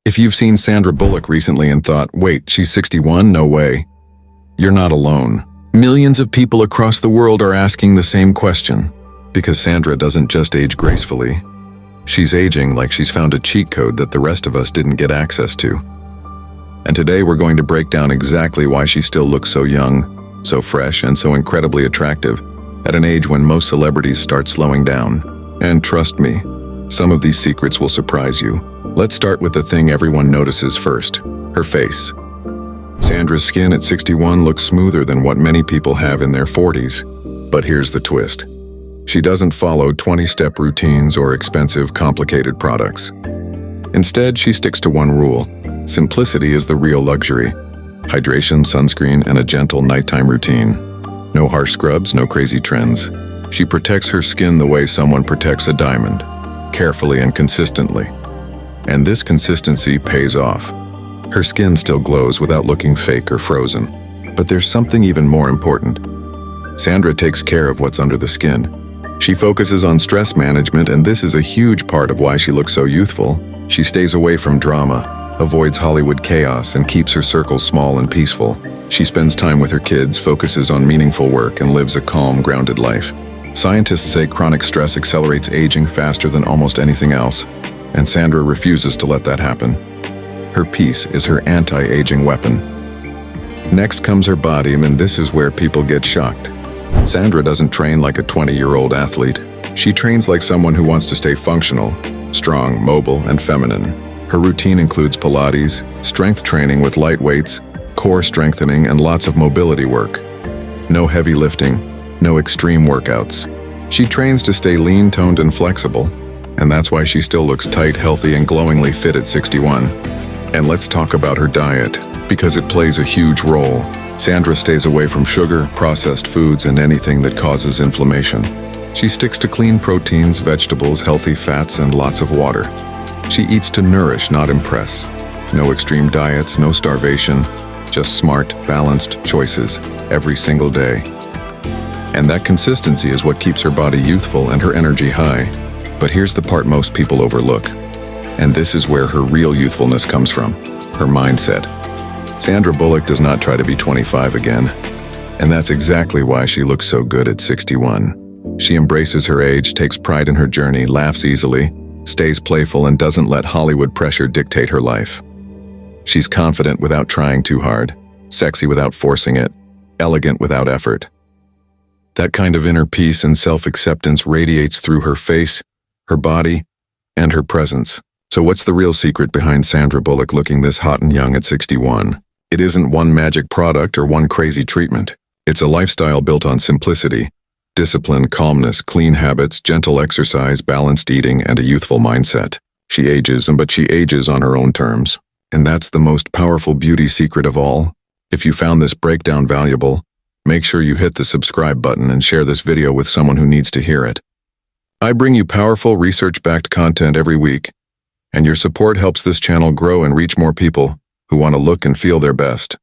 If you've seen Sandra Bullock recently and thought, wait, she's 61? No way. You're not alone. Millions of people across the world are asking the same question. Because Sandra doesn't just age gracefully. She's aging like she's found a cheat code that the rest of us didn't get access to. And today we're going to break down exactly why she still looks so young, so fresh, and so incredibly attractive at an age when most celebrities start slowing down. And trust me, some of these secrets will surprise you. Let's start with the thing everyone notices first, her face. Sandra's skin at 61 looks smoother than what many people have in their 40s. But here's the twist. She doesn't follow 20-step routines or expensive, complicated products. Instead, she sticks to one rule. Simplicity is the real luxury. Hydration, sunscreen, and a gentle nighttime routine. No harsh scrubs, no crazy trends. She protects her skin the way someone protects a diamond, carefully and consistently. And this consistency pays off. Her skin still glows without looking fake or frozen. But there's something even more important. Sandra takes care of what's under the skin. She focuses on stress management, and this is a huge part of why she looks so youthful. She stays away from drama, avoids Hollywood chaos, and keeps her circle small and peaceful. She spends time with her kids, focuses on meaningful work, and lives a calm, grounded life. Scientists say chronic stress accelerates aging faster than almost anything else, and Sandra refuses to let that happen. Her peace is her anti-aging weapon. Next comes her body, and this is where people get shocked. Sandra doesn't train like a 20-year-old athlete. She trains like someone who wants to stay functional, strong, mobile, and feminine. Her routine includes Pilates, strength training with light weights, core strengthening, and lots of mobility work. No heavy lifting, no extreme workouts. She trains to stay lean, toned, and flexible, and that's why she still looks tight, healthy, and glowingly fit at 61. And let's talk about her diet, because it plays a huge role. Sandra stays away from sugar, processed foods, and anything that causes inflammation. She sticks to clean proteins, vegetables, healthy fats, and lots of water. She eats to nourish, not impress. No extreme diets, no starvation, just smart, balanced choices every single day. And that consistency is what keeps her body youthful and her energy high. But here's the part most people overlook. And this is where her real youthfulness comes from, her mindset. Sandra Bullock does not try to be 25 again. And that's exactly why she looks so good at 61. She embraces her age, takes pride in her journey, laughs easily, stays playful, and doesn't let Hollywood pressure dictate her life. She's confident without trying too hard, sexy without forcing it, elegant without effort. That kind of inner peace and self-acceptance radiates through her face, her body, and her presence. So what's the real secret behind Sandra Bullock looking this hot and young at 61? It isn't one magic product or one crazy treatment. It's a lifestyle built on simplicity, discipline, calmness, clean habits, gentle exercise, balanced eating, and a youthful mindset. She ages, but she ages on her own terms. And that's the most powerful beauty secret of all. If you found this breakdown valuable, make sure you hit the subscribe button and share this video with someone who needs to hear it. I bring you powerful, research-backed content every week, and your support helps this channel grow and reach more people who want to look and feel their best.